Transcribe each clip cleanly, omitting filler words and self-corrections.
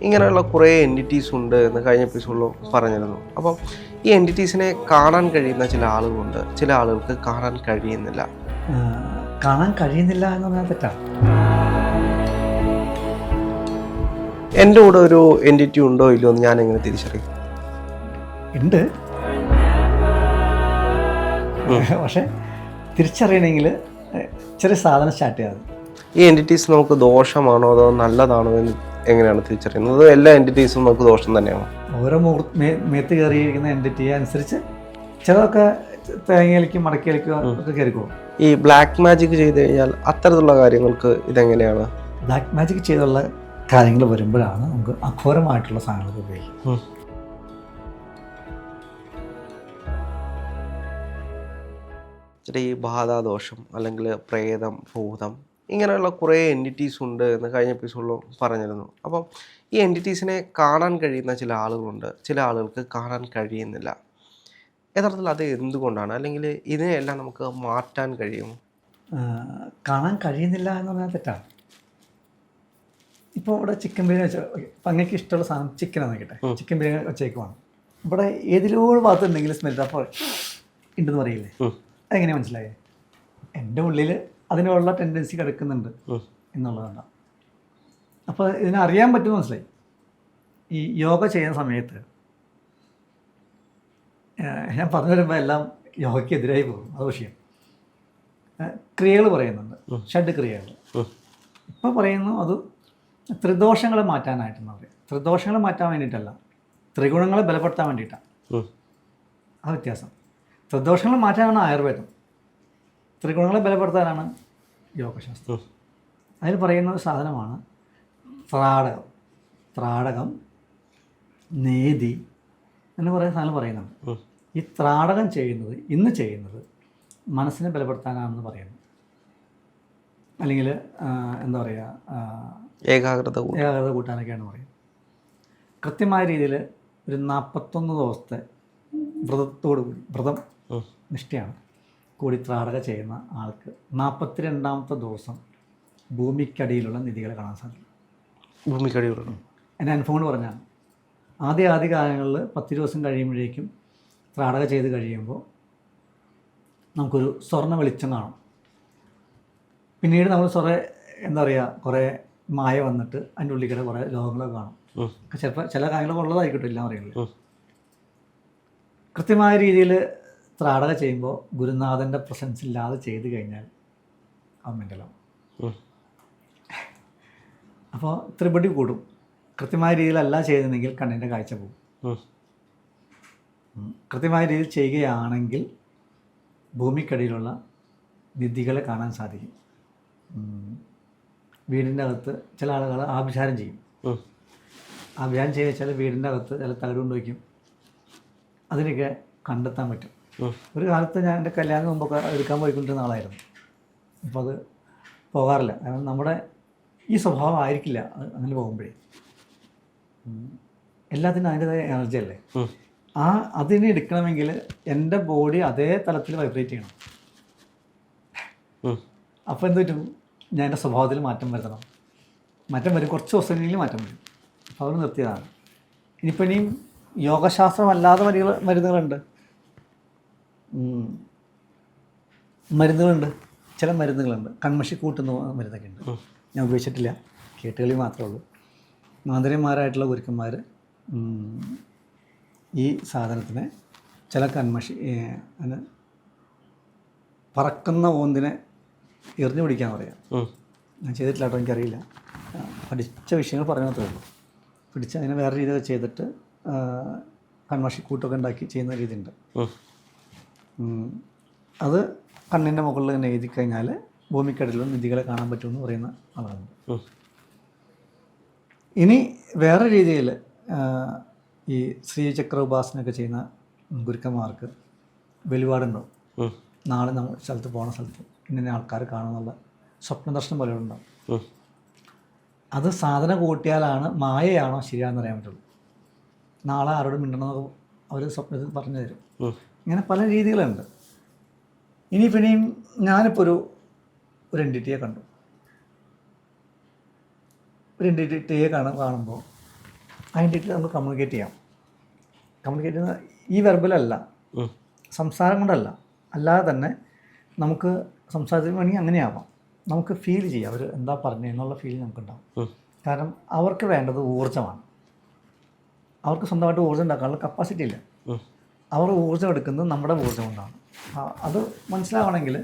ഇങ്ങനെയുള്ള കുറേ എൻറ്റിറ്റീസ് ഉണ്ട് എന്ന് കഴിഞ്ഞ എപ്പിസോഡിൽ പറഞ്ഞിരുന്നു. അപ്പം ഈ എൻറ്റിറ്റീസിനെ കാണാൻ കഴിയുന്ന ചില ആളുകളുണ്ട്, ചില ആളുകൾക്ക് കാണാൻ കഴിയുന്നില്ല. കാണാൻ കഴിയുന്നില്ല എന്ന് പറഞ്ഞാൽ തെറ്റാണ്. എൻ്റെ കൂടെ ഒരു എൻറ്റിറ്റി ഉണ്ടോ ഇല്ലയോ എന്ന് ഞാൻ എങ്ങനെ തിരിച്ചറിയും? ഉണ്ട്, പക്ഷെ തിരിച്ചറിയണമെങ്കിൽ ചെറിയ സാധനം സ്റ്റാർട്ട് ചെയ്യാതെ. ഈ എൻറ്റിറ്റീസ് നമുക്ക് ദോഷമാണോ അതോ നല്ലതാണോ എന്ന് എങ്ങനെയാണ് തിരിച്ചറിയുന്നത്? എല്ലാ എൻറ്റിറ്റീസും നമുക്ക് ദോഷം തന്നെയാണോ? ഓരോ മേത്ത് കയറിയിരിക്കുന്ന എൻറ്റിറ്റിയെ അനുസരിച്ച് ചിലതൊക്കെ തേങ്ങയിലേക്കും മടക്കിയിലേക്കും ഒക്കെ കയറിക്കോളും. ഈ ബ്ലാക്ക് മാജിക് ചെയ്ത് കഴിഞ്ഞാൽ അത്തരത്തിലുള്ള കാര്യങ്ങൾക്ക് ഇതെങ്ങനെയാണ്? ബ്ലാക്ക് മാജിക് ചെയ്തുള്ള കാര്യങ്ങൾ വരുമ്പോഴാണ് നമുക്ക് അഘോരമായിട്ടുള്ള സാധനങ്ങൾ ഉപയോഗിക്കും. ഈ ബാധാദോഷം അല്ലെങ്കിൽ പ്രേതം, ഭൂതം, ഇങ്ങനെയുള്ള കുറേ എൻറ്റിറ്റീസ് ഉണ്ട് എന്ന് കഴിഞ്ഞ എപ്പിസോഡിൽ പറഞ്ഞിരുന്നു. അപ്പം ഈ എൻറ്റിറ്റീസിനെ കാണാൻ കഴിയുന്ന ചില ആളുകളുണ്ട്, ചില ആളുകൾക്ക് കാണാൻ കഴിയുന്നില്ല. യഥാർത്ഥത്തിൽ അത് എന്തുകൊണ്ടാണ്? അല്ലെങ്കിൽ ഇതിനെയെല്ലാം നമുക്ക് മാറ്റാൻ കഴിയുമോ? കാണാൻ കഴിയുന്നില്ല എന്ന് പറഞ്ഞാൽ തെറ്റാണ്. ഇപ്പോൾ ഇവിടെ ചിക്കൻ ബിരിയാണി വെച്ചാൽ അങ്ങേക്ക് ഇഷ്ടമുള്ള സാധനം ചിക്കനാണ് നോക്കട്ടെ, ചിക്കൻ ബിരിയാണി വെച്ചേക്കുവാണ്. ഇവിടെ ഏതിലൂടെ ഭാഗത്തുണ്ടെങ്കിലും സ്മെൽ അപ്പോൾ ഉണ്ടെന്ന് പറയില്ലേ? അതെങ്ങനെയാണ് മനസ്സിലായേ? എൻ്റെ ഉള്ളിൽ അതിനുള്ള ടെൻഡൻസി കിടക്കുന്നുണ്ട് എന്നുള്ളതാണ്. അപ്പോൾ ഇതിനെ അറിയാൻ പറ്റുമെന്ന് മനസ്സിലായി. ഈ യോഗ ചെയ്യുന്ന സമയത്ത് ഞാൻ പറഞ്ഞു വരുമ്പോൾ എല്ലാം യോഗയ്ക്ക് എതിരായി പോകും. അത് വിഷയം. ക്രിയകൾ പറയുന്നുണ്ട്, ഷഡ് ക്രിയകൾ. ഇപ്പോൾ പറയുന്നു അത് ത്രിദോഷങ്ങളെ മാറ്റാനായിട്ടെന്ന് പറയും. ത്രിദോഷങ്ങളെ മാറ്റാൻ വേണ്ടിയിട്ടല്ല, ത്രിഗുണങ്ങളെ ബലപ്പെടുത്താൻ വേണ്ടിയിട്ടാണ്. ആ വ്യത്യാസം. ത്രിദോഷങ്ങളെ മാറ്റാനാണ് ആയുർവേദം, ത്രിഗുണങ്ങളെ ബലപ്പെടുത്താനാണ് യോഗശാസ്ത്രം. അതിൽ പറയുന്ന ഒരു സാധനമാണ് ത്രാടകം. ത്രാടകം, നേതി എന്ന് പറയുന്ന സാധനം പറയുന്നുണ്ട്. ഈ ത്രാടകം ഇന്ന് ചെയ്യുന്നത് മനസ്സിനെ ബലപ്പെടുത്താനാണെന്ന് പറയുന്നു. അല്ലെങ്കിൽ എന്താ പറയുക, ഏകാഗ്രത കൂട്ടാനൊക്കെയാണ് പറയുന്നത്. കൃത്യമായ രീതിയിൽ ഒരു 41 ദിവസത്തെ വ്രതം നിഷ്ഠയാണ് കൂടി ത്രാടക ചെയ്യുന്ന ആൾക്ക് 42ാമത്തെ ദിവസം ഭൂമിക്കടിയിലുള്ള നിധികളെ കാണാൻ സാധിക്കും. ഭൂമിക്കടിയിലുള്ള എൻ്റെ അനുഭവം പറഞ്ഞാണ്. ആദ്യ കാലങ്ങളിൽ 10 ദിവസം കഴിയുമ്പോഴേക്കും ത്രാടക ചെയ്ത് കഴിയുമ്പോൾ നമുക്കൊരു സ്വർണ്ണ വെളിച്ചം കാണും. പിന്നീട് നമ്മൾ എന്താ പറയുക, കുറേ മായ വന്നിട്ട് അതിൻ്റെ ഉള്ളിൽ കുറേ ലോകങ്ങളൊക്കെ കാണും. ചിലപ്പോൾ ചില കാര്യങ്ങളൊക്കെ ഉള്ളതായിരിക്കട്ടെ, ഇല്ല പറയുന്നത്. കൃത്യമായ രീതിയിൽ ത്രാടക ചെയ്യുമ്പോൾ ഗുരുനാഥൻ്റെ പ്രസൻസ് ഇല്ലാതെ ചെയ്ത് കഴിഞ്ഞാൽ അത് മെൻ്റലാവും. അപ്പോൾ ത്രിപടി കൂടും. കൃത്യമായ രീതിയിലല്ല ചെയ്യുന്നതെങ്കിൽ കണ്ണിൻ്റെ കാഴ്ച പോകും. കൃത്യമായ രീതിയിൽ ചെയ്യുകയാണെങ്കിൽ ഭൂമിക്കടിയിലുള്ള നിധികളെ കാണാൻ സാധിക്കും. വീടിൻ്റെ അകത്ത് ചില ആളുകൾ ആഭിചാരം ചെയ്യും. ആഭിചാരം ചെയ്യുക വെച്ചാൽ വീടിൻ്റെ അകത്ത് ചില തകരുകൊണ്ട് വയ്ക്കും. അതിനൊക്കെ കണ്ടെത്താൻ പറ്റും. ഒരു കാലത്ത് ഞാൻ എൻ്റെ കല്യാണം മുമ്പൊക്കെ എടുക്കാൻ പോയിക്കൊണ്ടിരുന്ന ആളായിരുന്നു. അപ്പോൾ അത് പോകാറില്ല. കാരണം നമ്മുടെ ഈ സ്വഭാവം ആയിരിക്കില്ല അങ്ങനെ പോകുമ്പോഴേ. എല്ലാത്തിനും അതിൻ്റെതായ എനർജി അല്ലേ. അതിനെ എടുക്കണമെങ്കിൽ എൻ്റെ ബോഡി അതേ തലത്തിൽ വൈബ്രേറ്റ് ചെയ്യണം. അപ്പോൾ എന്ത് പറ്റും, ഞാൻ എൻ്റെ സ്വഭാവത്തിൽ മാറ്റം വരുത്തണം. മാറ്റം വരും, കുറച്ച് ദിവസങ്ങളിൽ മാറ്റം വരും. അപ്പോൾ അവർ നിർത്തിയതാണ്. ഇനിയും യോഗശാസ്ത്രമല്ലാതെ മരുന്നുകളുണ്ട്. ചില മരുന്നുകളുണ്ട്. കൺമഷി കൂട്ടുന്ന മരുന്നൊക്കെ ഉണ്ട്. ഞാൻ ഉപയോഗിച്ചിട്ടില്ല, കേട്ടുകളി മാത്രമേ ഉള്ളൂ. മാന്ത്രികന്മാരായിട്ടുള്ള ഗുരുക്കന്മാർ ഈ സാധനത്തിനെ ചില കൺമഷി അതിന് പറക്കുന്ന ഓന്തിനെ എറിഞ്ഞു പിടിക്കാൻ പറയാം. ഞാൻ ചെയ്തിട്ടില്ല കേട്ടോ, എനിക്കറിയില്ല. പഠിച്ച വിഷയങ്ങൾ പറഞ്ഞു മാത്രമേ ഉള്ളൂ. പിടിച്ച് അതിനെ വേറെ രീതിയിൽ ചെയ്തിട്ട് കൺമഷിക്കൂട്ടൊക്കെ ഉണ്ടാക്കി ചെയ്യുന്ന രീതിയുണ്ട്. അത് കണ്ണിൻ്റെ മുകളിൽ തന്നെ എഴുതി കഴിഞ്ഞാൽ ഭൂമിക്കടിയിലുള്ള നിധികളെ കാണാൻ പറ്റുമെന്ന് പറയുന്ന ആളാണ്. ഇനി വേറെ രീതിയിൽ ഈ ശ്രീചക്ര ഉപാസനയൊക്കെ ചെയ്യുന്ന ഗുരുക്കന്മാർക്ക് വെളിപാടുണ്ടാവും. നാളെ നമ്മൾ സ്ഥലത്ത് പോണ സ്ഥലത്ത് ഇന്ന ആൾക്കാർ കാണുമെന്നുള്ള സ്വപ്ന ദർശനം പോലെ ഉണ്ടാവും. അത് സാധന കൂട്ടിയാലാണ് മായയാണോ ശരിയാണെന്ന് അറിയാൻ പറ്റുള്ളൂ. നാളെ ആരോട് മിണ്ടണമെന്നൊക്കെ അവർ സ്വപ്നത്തിൽ പറഞ്ഞു തരും. ഇങ്ങനെ പല രീതികളുണ്ട്. പിന്നെയും ഞാനിപ്പോൾ ഒരു എൻറ്റിറ്റിയെ കണ്ടു. ഒരു എൻറ്റിറ്റിയെ കാണുമ്പോൾ അതിൻ്റെ നമുക്ക് കമ്മ്യൂണിക്കേറ്റ് ചെയ്യാം. കമ്മ്യൂണിക്കേറ്റ് ചെയ്യുന്ന ഈ വെർബലല്ല, സംസാരം കൊണ്ടല്ല, അല്ലാതെ തന്നെ നമുക്ക് സംസാരത്തിന് വേണമെങ്കിൽ അങ്ങനെയാവാം. നമുക്ക് ഫീൽ ചെയ്യാം അവർ എന്താ പറഞ്ഞതെന്നുള്ള ഫീൽ നമുക്കുണ്ടാവും. കാരണം അവർക്ക് വേണ്ടത് ഊർജ്ജമാണ്. അവർക്ക് സ്വന്തമായിട്ട് ഊർജ്ജം ഉണ്ടാക്കാനുള്ള കപ്പാസിറ്റി ഇല്ല. അവർ ഊർജ്ജം എടുക്കുന്നത് നമ്മുടെ ഊർജ്ജം കൊണ്ടാണ്. അത് മനസ്സിലാവണമെങ്കിൽ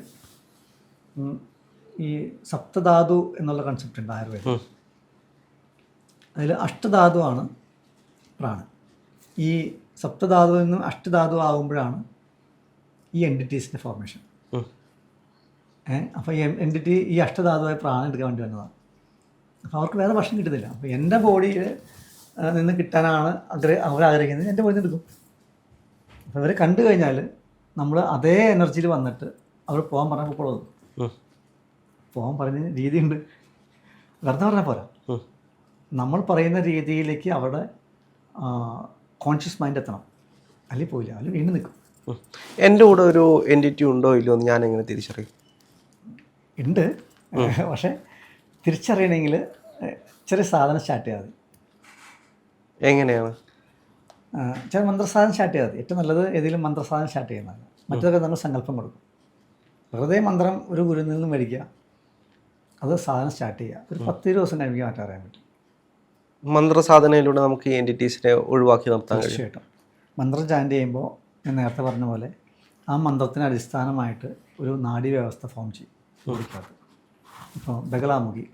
ഈ സപ്തധാതു എന്നുള്ള കൺസെപ്റ്റ് ഉണ്ട് ആയുർവേദം. അതിൽ അഷ്ടധാതുവാണ് പ്രാണൻ. ഈ സപ്തധാതുവിൽ നിന്നും അഷ്ടധാതു ആകുമ്പോഴാണ് ഈ എൻറ്റിറ്റീസിൻ്റെ ഫോർമേഷൻ. അപ്പോൾ ഈ എൻറ്റിറ്റി ഈ അഷ്ടധാതുവായി പ്രാണൻ എടുക്കാൻ വേണ്ടി വന്നതാണ്. അപ്പോൾ അവർക്ക് വേറെ ഭക്ഷണം കിട്ടുന്നില്ല. അപ്പോൾ എൻ്റെ ബോഡിയിൽ നിന്ന് കിട്ടാനാണ് അവർ ആഗ്രഹിക്കുന്നത്, എൻ്റെ ബോഡിയിൽ നിന്ന് എടുക്കും. അപ്പോൾ ഇവരെ കണ്ടു കഴിഞ്ഞാൽ നമ്മൾ അതേ എനർജിയിൽ വന്നിട്ട് അവർ പോകാൻ പറഞ്ഞാൽ പോകുന്നത്. പോകാൻ പറഞ്ഞ രീതിയുണ്ട്, വെറുതെ പറഞ്ഞാൽ പോരാ. നമ്മൾ പറയുന്ന രീതിയിലേക്ക് അവരുടെ കോൺഷ്യസ് മൈൻഡ് എത്തണം, അല്ലെങ്കിൽ പോയില്ല, അല്ലെങ്കിൽ വീണ്ടും നിൽക്കും. എൻ്റെ കൂടെ ഒരു എൻറ്റിറ്റി ഉണ്ടോ ഇല്ലയോ എന്ന് ഞാൻ എങ്ങനെ തിരിച്ചറിയും? ഉണ്ട്, പക്ഷേ തിരിച്ചറിയണമെങ്കിൽ ചെറിയ സാധനം സ്റ്റാർട്ട് ചെയ്യാതെ. എങ്ങനെയാണ്? ചില മന്ത്രസാധനം സ്റ്റാർട്ട് ചെയ്യാതെ. ഏറ്റവും നല്ലത് ഏതെങ്കിലും മന്ത്രസാധനം സ്റ്റാർട്ട് ചെയ്യുന്നതാണ്. മറ്റൊക്കെ നമ്മൾ സങ്കല്പം കൊടുക്കും. വെറുതെ മന്ത്രം ഒരു ഗുരുവിൽ നിന്നും മേടിക്കുക, അത് സാധനം സ്റ്റാർട്ട് ചെയ്യുക. ഒരു 10-20 ദിവസം കഴിയുമ്പോൾ മാറ്റാൻ പറ്റും. മന്ത്രസാധനയിലൂടെ നമുക്ക് ഈ എൻറ്റിറ്റീസിനെ ഒഴിവാക്കി നിർത്താൻ കഴിയും. തീർച്ചയായിട്ടും. മന്ത്രം ചാൻറ്റ് ചെയ്യുമ്പോൾ ഞാൻ നേരത്തെ പറഞ്ഞ പോലെ ആ മന്ത്രത്തിന് അടിസ്ഥാനമായിട്ട് ഒരു നാഡീവ്യവസ്ഥ ഫോം ചെയ്യും ബോഡിക്കകത്ത്. ഇപ്പോൾ ബഗലാമുഖി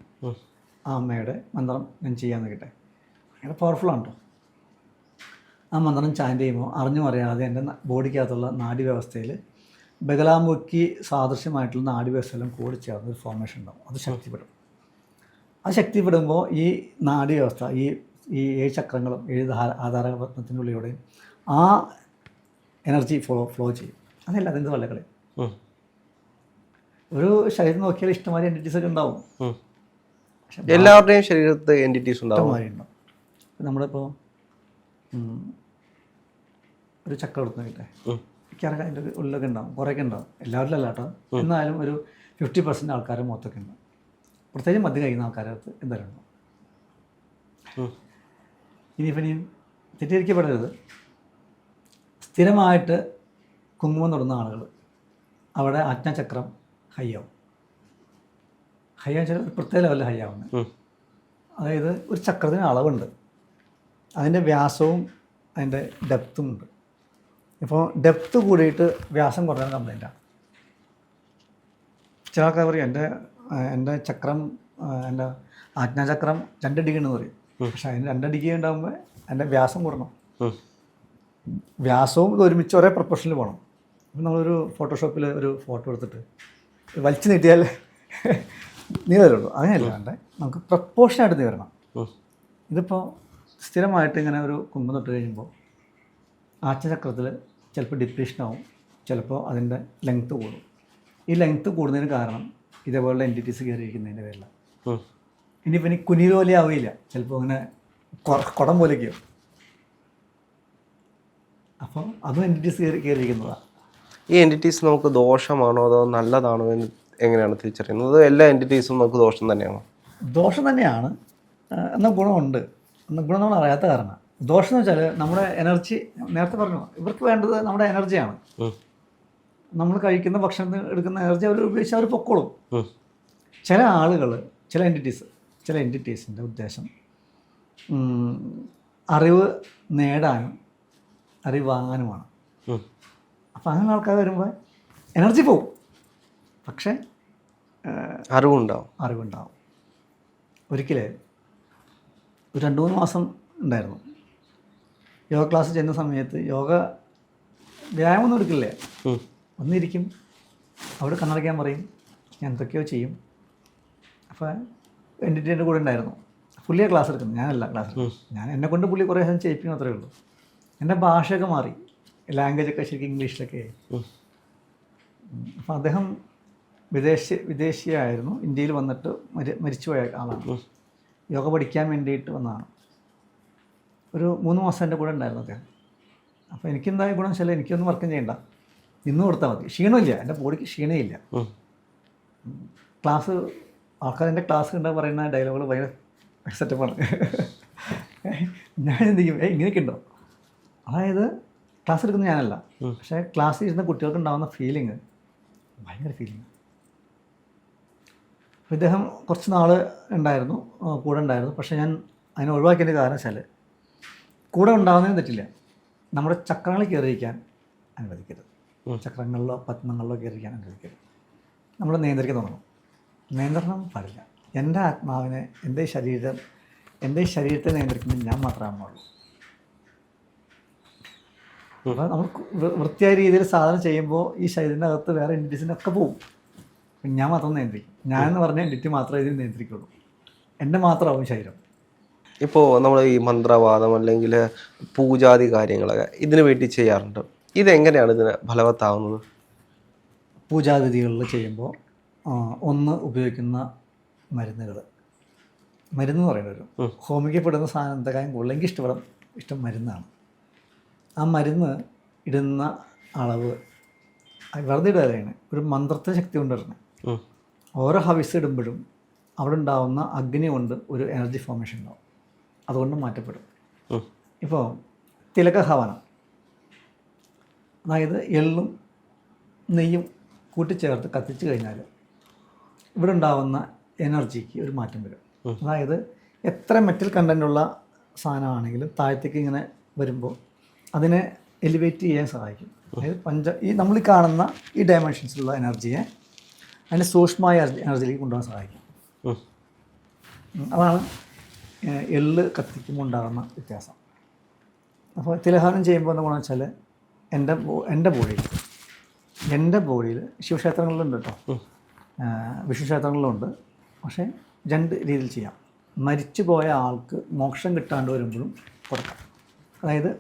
ആ അമ്മയുടെ മന്ത്രം ഞാൻ ചെയ്യാൻ നിൽക്കട്ടെ, ഭയങ്കര പവർഫുള്ളാണ് കേട്ടോ. ആ മന്ത്രം ചാൻറ്റ് ചെയ്യുമ്പോൾ അറിഞ്ഞും അറിയാതെ എൻ്റെ ബോഡിക്കകത്തുള്ള നാഡീവ്യവസ്ഥയിൽ ബഗലാമുഖിക്ക് സാദൃശ്യമായിട്ടുള്ള നാഡീവ്യവസ്ഥയെല്ലാം കൂടി ചേർന്ന് ഒരു ഫോർമേഷൻ ഉണ്ടാവും. അത് ശക്തിപ്പെടും. അത് ശക്തിപ്പെടുമ്പോൾ ഈ നാഡീവ്യവസ്ഥ, ഈ 7 ചക്രങ്ങളും 7 ആധാരപത്നത്തിനുള്ളിലൂടെയും ആ എനർജി ഫ്ലോ ചെയ്യും. അതല്ല അതെന്ത് വല്ലകളെ ഒരു ശരീരം നോക്കിയാൽ ഇഷ്ടംമാതിരി എൻറ്റിറ്റീസ് ഒക്കെ ഉണ്ടാവും. എല്ലാവരുടെയും ശരീരത്ത് എൻറ്റിറ്റീസ് ഉണ്ടാവും. ഉണ്ടാവും. നമ്മളിപ്പോൾ ഒരു ചക്രം എടുത്ത് നോക്കിട്ടെ, മിക്കവാറും അതിൻ്റെ ഉള്ളിലൊക്കെ ഉണ്ടാവും, കുറേയൊക്കെ ഉണ്ടാവും. എല്ലാവരിലും അല്ല കേട്ടോ, എന്നാലും ഒരു 50% ആൾക്കാരുടെ മുഖത്തൊക്കെ ഉണ്ടാവും. പ്രത്യേകിച്ച് മദ്യം കഴിക്കുന്ന ആൾക്കാരകത്ത് എന്തായാലും ഉണ്ടാവും. ഇനിയിപ്പോൾ നീ തെറ്റിദ്ധരിക്കപ്പെടരുത്. സ്ഥിരമായിട്ട് കുങ്കുമം തൊടുന്ന ആളുകൾ അവിടെ ആജ്ഞാചക്രം ഹൈ ആവും. ഹൈ ആണെന്ന് വെച്ചാൽ ഒരു പ്രത്യേക ലെവലിൽ ഹൈ ആവുന്നത്. അതായത് ഒരു ചക്രത്തിന് അളവുണ്ട്, അതിൻ്റെ വ്യാസവും അതിൻ്റെ ഡെപ്തും ഉണ്ട്. ഇപ്പോൾ ഡെപ്ത് കൂടിയിട്ട് വ്യാസം കുറഞ്ഞാൽ കംപ്ലൈൻറ്റാണ്. ചില ആൾക്കാർ പറയും എൻ്റെ ചക്രം, എൻ്റെ ആജ്ഞാചക്രം 2 അടി എന്ന് പറയും. പക്ഷെ അതിന് 2 അടി ഉണ്ടാകുമ്പോൾ എൻ്റെ വ്യാസം കൂടണം. വ്യാസവും ഇത് ഒരുമിച്ച് ഒരേ പ്രൊപ്പോർഷനിൽ പോകണം. അപ്പം നമ്മളൊരു ഫോട്ടോഷോപ്പിൽ ഒരു ഫോട്ടോ എടുത്തിട്ട് വലിച്ചു നീട്ടിയാൽ നീ വരുള്ളൂ. അങ്ങനെയല്ല വേണ്ടേ, നമുക്ക് പ്രൊപ്പോർഷനായിട്ട് നീ വരണം. ഇതിപ്പോൾ സ്ഥിരമായിട്ട് ഇങ്ങനെ ഒരു കുമ്പം തൊട്ട് കഴിയുമ്പോൾ ആജ്ഞാചക്രത്തിൽ ചിലപ്പോൾ ഡിപ്രീഷനാവും, ചിലപ്പോൾ അതിൻ്റെ ലെങ്ത്ത് കൂടും. ഈ ലെങ്ത്ത് കൂടുന്നതിന് കാരണം ഇതേപോലുള്ള എൻറ്റിറ്റീസ് കയറിയിരിക്കുന്നതിൻ്റെ പേരിലാണ്. ഇനിയിപ്പോൾ ഇനി കുനിയിൽ പോലെ ആവില്ല, ചിലപ്പോൾ അങ്ങനെ കുടം പോലെയൊക്കെയോ. അപ്പോൾ അതും എൻറ്റിറ്റീസ് കയറിയിരിക്കുന്നതാണ്. ഈ എൻറ്റിറ്റീസ് നമുക്ക് ദോഷമാണോ അതോ നല്ലതാണോ എന്ന് എങ്ങനെയാണ് തിരിച്ചറിയുന്നത്? എല്ലാ എൻറ്റിറ്റീസും നമുക്ക് ദോഷം തന്നെയാണോ? ദോഷം തന്നെയാണ്, എന്നാൽ ഗുണമുണ്ട്. എന്നാൽ ഗുണം നമ്മൾ അറിയാത്ത കാരണം. ദോഷം എന്ന് വെച്ചാൽ നമ്മുടെ എനർജി, നേരത്തെ പറഞ്ഞു, ഇവർക്ക് വേണ്ടത് നമ്മുടെ എനർജിയാണ്. നമ്മൾ കഴിക്കുന്ന ഭക്ഷണത്തിൽ എടുക്കുന്ന എനർജി അവർ ഉപയോഗിച്ച് അവർ പൊക്കോളും. ചില ആളുകൾ, ചില എൻറ്റിറ്റീസിൻ്റെ ഉദ്ദേശം അറിവ് നേടാനും അറിവ് വാങ്ങാനുമാണ്. അപ്പം അങ്ങനെ ആൾക്കാർ വരുമ്പോൾ എനർജി പോവും, പക്ഷേ അറിവുണ്ടാവും. ഒരിക്കലേ ഒരു 2-3 മാസം ഉണ്ടായിരുന്നു യോഗ ക്ലാസ് ചെയ്യുന്ന സമയത്ത്. യോഗ വ്യായാമമൊന്നും എടുക്കില്ലേ, ഒന്നിരിക്കും, അവിടെ കണ്ണടയ്ക്കാൻ പറയും, ഞാൻ എന്തൊക്കെയോ ചെയ്യും. അപ്പോൾ എൻ്റെ കൂടെ ഉണ്ടായിരുന്നു, പുള്ളിയെ ക്ലാസ് എടുക്കുന്നത്, ഞാനല്ല ക്ലാസ് എടുക്കുന്നത്. ഞാൻ എന്നെക്കൊണ്ട് പുള്ളി കുറേ ദിവസം ചെയ്യിപ്പിക്കും, അത്രയേ ഉള്ളൂ. എൻ്റെ ഭാഷയൊക്കെ മാറി, ലാംഗ്വേജൊക്കെ ശരിക്കും ഇംഗ്ലീഷിലൊക്കെ. അപ്പോൾ അദ്ദേഹം വിദേശിയായിരുന്നു, ഇന്ത്യയിൽ വന്നിട്ട് മരിച്ചുപോയ ആളാണ്. യോഗ പഠിക്കാൻ വേണ്ടിയിട്ട് വന്നതാണ്. ഒരു 3 മാസം എൻ്റെ കൂടെ ഉണ്ടായിരുന്നു അദ്ദേഹം. അപ്പോൾ എനിക്കെന്തായ ഗുണം വെച്ചാൽ എനിക്കൊന്നും വർക്കും ചെയ്യണ്ട, നിന്ന് കൊടുത്താൽ മതി. ക്ഷീണമില്ല, എൻ്റെ ബോഡിക്ക് ക്ഷീണമില്ല. ക്ലാസ് ആൾക്കാർ എൻ്റെ ക്ലാസ് കണ്ടാൽ പറയുന്ന ഡയലോഗുകൾ ഭയങ്കര സെറ്റപ്പാണ്. ഞാൻ എന്തെങ്കിലും ഇങ്ങനെയൊക്കെ ഉണ്ടോ. അതായത് ക്ലാസ് എടുക്കുന്നത് ഞാനല്ല, പക്ഷേ ക്ലാസ്സിൽ ഇരുന്ന കുട്ടികൾക്ക് ഉണ്ടാകുന്ന ഫീലിംഗ് ഭയങ്കര ഫീലിംഗ്. അപ്പോൾ ഇദ്ദേഹം കുറച്ച് നാൾ ഉണ്ടായിരുന്നു, കൂടെ ഉണ്ടായിരുന്നു. പക്ഷേ ഞാൻ അതിനെ ഒഴിവാക്കിയതിൻ്റെ കാരണം വെച്ചാൽ കൂടെ ഉണ്ടാകുന്നതിന് തെറ്റില്ല, നമ്മുടെ ചക്രങ്ങളിൽ കയറിയിരിക്കാൻ അനുവദിക്കരുത്. ചക്രങ്ങളിലോ പത്മങ്ങളിലോ കയറിയിരിക്കാൻ അനുവദിക്കരുത്. നമ്മൾ നിയന്ത്രിക്കാൻ തുടങ്ങും. നിയന്ത്രണം പാടില്ല. എൻ്റെ ആത്മാവിനെ, എൻ്റെ ശരീരത്തെ നിയന്ത്രിക്കുന്നത് ഞാൻ മാത്രമാണുള്ളൂ. അപ്പോൾ നമ്മൾ വൃത്തിയായ രീതിയിൽ സാധനം ചെയ്യുമ്പോൾ ഈ ശരീരത്തിൻ്റെ അകത്ത് വേറെ എൻറ്റിറ്റീസിനൊക്കെ പോകും. ഞാൻ മാത്രം നിയന്ത്രിക്കും. ഞാൻ എന്ന് പറഞ്ഞ എൻറ്റിറ്റി മാത്രമേ ഇതിൽ നിയന്ത്രിക്കുള്ളൂ. എൻ്റെ മാത്രമാവും ശരീരം. ഇപ്പോൾ നമ്മൾ ഈ മന്ത്രവാദം അല്ലെങ്കിൽ പൂജാതി കാര്യങ്ങളൊക്കെ ഇതിനു വേണ്ടി ചെയ്യാറുണ്ട്. ഇതെങ്ങനെയാണ് ഇതിന് ഫലവത്താവുന്നത്? പൂജാവിധികളിൽ ചെയ്യുമ്പോൾ ഒന്ന് ഉപയോഗിക്കുന്ന മരുന്നുകൾ, മരുന്ന് പറയുന്നത് ഹോമിക്കപ്പെടുന്ന സാധനത്തെ കാര്യം കൂടുതൽ എനിക്ക് ഇഷ്ടം മരുന്നാണ്. ആ മരുന്ന് ഇടുന്ന അളവ് വെറുതെ ഇടുകയാണ്, ഒരു മന്ത്രത്തെ ശക്തി കൊണ്ടിടണം. ഓരോ ഹവിസ് ഇടുമ്പോഴും അവിടെ ഉണ്ടാവുന്ന അഗ്നി കൊണ്ട് ഒരു എനർജി ഫോർമേഷൻ ഉണ്ടാവും, അതുകൊണ്ട് മാറ്റപ്പെടും. ഇപ്പോൾ തിലകഹവനം, അതായത് എള്ളും നെയ്യും കൂട്ടിച്ചേർത്ത് കത്തിച്ച് കഴിഞ്ഞാൽ ഇവിടെ ഉണ്ടാവുന്ന എനർജിക്ക് ഒരു മാറ്റം വരും. അതായത് എത്ര മെറ്റൽ കണ്ടൻ്റുള്ള സാധനമാണെങ്കിലും താഴത്തേക്ക് ഇങ്ങനെ വരുമ്പോൾ അതിനെ എലിവേറ്റ് ചെയ്യാൻ സഹായിക്കും. അതായത് ഈ നമ്മൾ കാണുന്ന ഈ ഡയമെൻഷൻസിലുള്ള എനർജിയെ അതിൻ്റെ സൂക്ഷ്മമായ എനർജിയിലേക്ക് കൊണ്ടുപോകാൻ സഹായിക്കും. അതാണ് എള്ള് കത്തിക്കുമ്പോൾ ഉണ്ടാകുന്ന വ്യത്യാസം. അപ്പോൾ തിലഹാരം ചെയ്യുമ്പോൾ എന്താ ഗുണമെന്ന് വെച്ചാൽ എൻ്റെ ബോഡിയിൽ ശിവക്ഷേത്രങ്ങളിലുണ്ട് കേട്ടോ, വിഷ്ണു ക്ഷേത്രങ്ങളിലുണ്ട്. പക്ഷേ രണ്ട് രീതിയിൽ ചെയ്യാം. മരിച്ചു പോയ ആൾക്ക് മോക്ഷം കിട്ടാണ്ട് വരുമ്പോഴും കൊടുക്കാം. അതായത്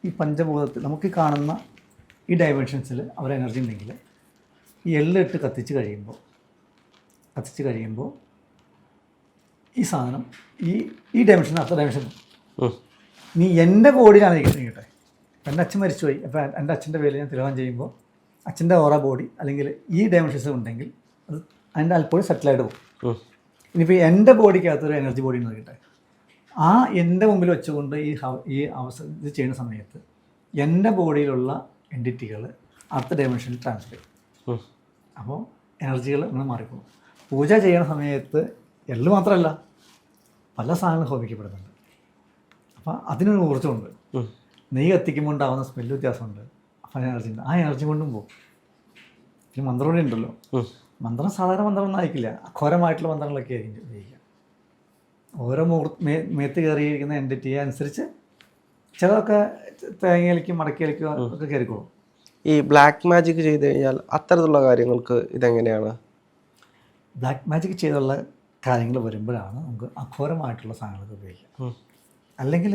ഈ പഞ്ചഭൂതത്തിൽ നമുക്ക് കാണുന്ന ഈ ഡയമെൻഷൻസിൽ അവർ എനർജി ഉണ്ടെങ്കിൽ ഈ എള്ളിട്ട് കത്തിച്ച് കഴിയുമ്പോൾ ഈ സാധനം ഈ ഡയമെൻഷൻ അടുത്ത ഡയമെൻഷൻ നീ എൻ്റെ ബോഡിയിലാണ് ഇരിക്കട്ടെ. എൻ്റെ അച്ഛൻ മരിച്ചുപോയി, അപ്പോൾ എൻ്റെ അച്ഛൻ്റെ പേരിൽ ഞാൻ തിലകം ചെയ്യുമ്പോൾ അച്ഛൻ്റെ ഓറ ബോഡി അല്ലെങ്കിൽ ഈ ഡയമെൻഷൻസ് ഉണ്ടെങ്കിൽ അത് അതിൻ്റെ അല്പം സെറ്റിലായിട്ട് പോകും. ഇനിയിപ്പോൾ എൻ്റെ ബോഡിക്കകത്തൊരു എനർജി ബോഡി എന്ന് നോക്കിട്ടെ, ആ എൻ്റെ മുമ്പിൽ വെച്ചുകൊണ്ട് ഇത് ചെയ്യുന്ന സമയത്ത് എൻ്റെ ബോഡിയിലുള്ള എൻറ്റിറ്റികൾ അടുത്ത ഡയമെൻഷനിൽ ട്രാൻസ്ഫർ ചെയ്യും. അപ്പോൾ എനർജികൾ അങ്ങനെ മാറിപ്പോകും. പൂജ ചെയ്യുന്ന സമയത്ത് എള്ള് മാത്രമല്ല പല സാധനങ്ങളും ഹോമിക്കപ്പെടുന്നുണ്ട്. അപ്പോൾ അതിനൊരു ഊർജ്ജമുണ്ട്. നെയ്യ് കത്തിക്കുമ്പോൾ ഉണ്ടാകുന്ന സ്മെല്ല് വ്യത്യാസമുണ്ട്. അപ്പോൾ എനർജി ഉണ്ട്, ആ എനർജി കൊണ്ടും പോകും. പിന്നെ മന്ത്രം കൂടി ഉണ്ടല്ലോ, മന്ത്രം സാധാരണ മന്ത്രമൊന്നും അയക്കില്ല, അഘോരമായിട്ടുള്ള മന്ത്രങ്ങളൊക്കെ ആയിരിക്കും ഉപയോഗിക്കുക. ഓരോ മേത്ത് കയറിയിരിക്കുന്ന എൻറ്റിറ്റിയെ അനുസരിച്ച് ചിലതൊക്കെ തേങ്ങയിലേക്കും മടക്കിയിലേക്കും ഒക്കെ കയറിക്കോളും. ഈ ബ്ലാക്ക് മാജിക് ചെയ്ത് കഴിഞ്ഞാൽ അത്തരത്തിലുള്ള കാര്യങ്ങൾക്ക് ഇതെങ്ങനെയാണ്? ബ്ലാക്ക് മാജിക് ചെയ്തുള്ള കാര്യങ്ങൾ വരുമ്പോഴാണ് നമുക്ക് അഘോരമായിട്ടുള്ള സാധനങ്ങളൊക്കെ ഉപയോഗിക്കാം. അല്ലെങ്കിൽ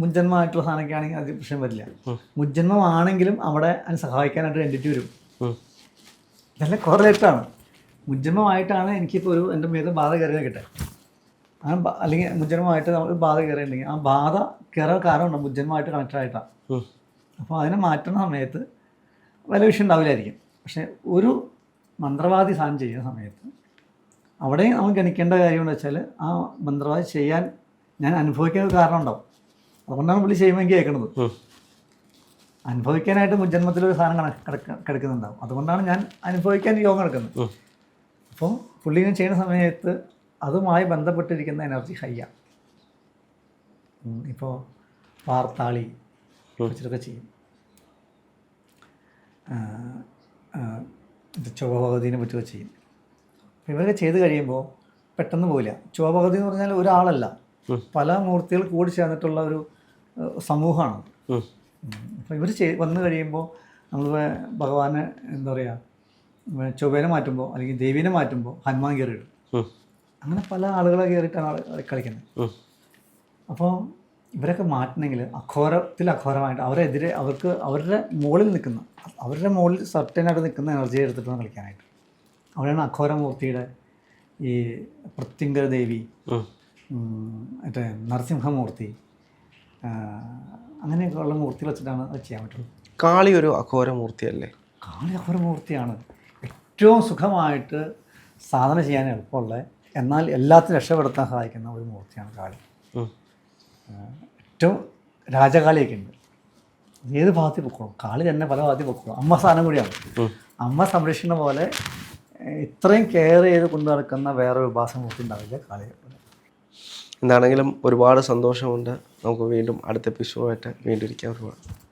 മുജ്ജന്മമായിട്ടുള്ള സാധനമൊക്കെ ആണെങ്കിൽ അത് പ്രശ്നം വരില്ല. മുജ്ജന്മമാണെങ്കിലും അവിടെ അതിന് സഹായിക്കാനായിട്ട് എൻറ്റിറ്റി വരും. ഇതെല്ലാം കോറിലേറ്ററാണ്. മുജ്ജന്മമായിട്ടാണ് എനിക്കിപ്പോൾ എൻ്റെ മേത്ത് ബാധ കയറിയാൽ കിട്ടെ, അല്ലെങ്കിൽ മുജ്ജന്മമായിട്ട് നമ്മൾ ബാധ കയറിയിട്ടുണ്ടെങ്കിൽ ആ ബാധ കയറാൻ കാരണമുണ്ട് മുജ്ജന്മമായിട്ട് കണക്റ്റഡ് ആയിട്ടാണ്. അപ്പോൾ അതിനെ മാറ്റുന്ന സമയത്ത് വലിയ വിഷയം ഉണ്ടാവില്ലായിരിക്കും. പക്ഷേ ഒരു മന്ത്രവാദി സാധനം ചെയ്യുന്ന സമയത്ത് അവിടെ നമുക്ക് ഗണിക്കേണ്ട കാര്യം എന്ന് വെച്ചാൽ ആ മന്ത്രവാദി ചെയ്യാൻ ഞാൻ അനുഭവിക്കുന്ന ഒരു കാരണം ഉണ്ടാവും. അതുകൊണ്ടാണ് പുള്ളി ചെയ്യുമ്പോൾ എനിക്ക് കേൾക്കുന്നത്. അനുഭവിക്കാനായിട്ട് മുജ്ജന്മത്തിലൊരു സാധനം കിടക്കുന്നുണ്ടാവും. അതുകൊണ്ടാണ് ഞാൻ അനുഭവിക്കാൻ യോഗം എടുക്കുന്നത്. അപ്പോൾ പുള്ളി ഇങ്ങനെ ചെയ്യുന്ന സമയത്ത് അതുമായി ബന്ധപ്പെട്ടിരിക്കുന്ന എനർജി ഹൈയാണ്. ഇപ്പോൾ വാർത്താളി വെച്ചിട്ടൊക്കെ ചെയ്യും. ചൊവ്വഭഗവതിനെ പറ്റുക ചെയ്യും. അപ്പോൾ ഇവരൊക്കെ ചെയ്ത് കഴിയുമ്പോൾ പെട്ടെന്ന് പോവില്ല. ചൊവ്വഭഗവതി എന്ന് പറഞ്ഞാൽ ഒരാളല്ല, പല മൂർത്തികൾ കൂടി ചേർന്നിട്ടുള്ള ഒരു സമൂഹമാണ്. അപ്പോൾ ഇവർ വന്നു കഴിയുമ്പോൾ നമ്മൾ ഭഗവാനെ എന്താ പറയുക, ചൊവ്വേനെ മാറ്റുമ്പോൾ അല്ലെങ്കിൽ ദേവീനെ മാറ്റുമ്പോൾ ഹനുമാൻ കയറിയിടും. അങ്ങനെ പല ആളുകളെ കയറിയിട്ടാണ് കളിക്കുന്നത്. അപ്പോൾ ഇവരൊക്കെ മാറ്റണമെങ്കിൽ അഘോരമായിട്ട് അവരുടെ മുകളിൽ സർട്ടനായിട്ട് നിൽക്കുന്ന എനർജി എടുത്തിട്ട് വേണം കളിക്കാനായിട്ട്. അവിടെയാണ് അഘോരമൂർത്തിയുടെ ഈ പ്രത്യങ്കര ദേവി, മറ്റേ നരസിംഹമൂർത്തി, അങ്ങനെയൊക്കെ ഉള്ള മൂർത്തി വെച്ചിട്ടാണ് അത് ചെയ്യാൻ പറ്റുള്ളൂ. കാളി ഒരു അഘോരമൂർത്തിയല്ലേ? കാളി അഘോരമൂർത്തിയാണ്. ഏറ്റവും സുഖമായിട്ട് സാധന ചെയ്യാൻ എളുപ്പമുള്ള, എന്നാൽ എല്ലാത്തിനും രക്ഷപ്പെടുത്താൻ സഹായിക്കുന്ന ഒരു മൂർത്തിയാണ് കാളി. ഏറ്റവും രാജകാളിയൊക്കെ ഉണ്ട്. ഏത് ഭാഗത്തിൽ പൊക്കോളും, കാളി തന്നെ പല ഭാഗത്തിൽ പൊക്കോളും. അമ്മ സ്ഥാനം കൂടിയാണ്. അമ്മ സംരക്ഷിക്കുന്ന പോലെ ഇത്രയും കെയർ ചെയ്ത് കൊണ്ടു നടക്കുന്ന വേറെ ഉപാസനമൂർത്തി ഉണ്ടാവില്ല കാളിയെ പോലെ. എന്താണെങ്കിലും ഒരുപാട് സന്തോഷമുണ്ട്. നമുക്ക് വീണ്ടും അടുത്ത എപ്പിസോഡായിട്ട് വീണ്ടും ഇരിക്കാം. ഒരുപാട്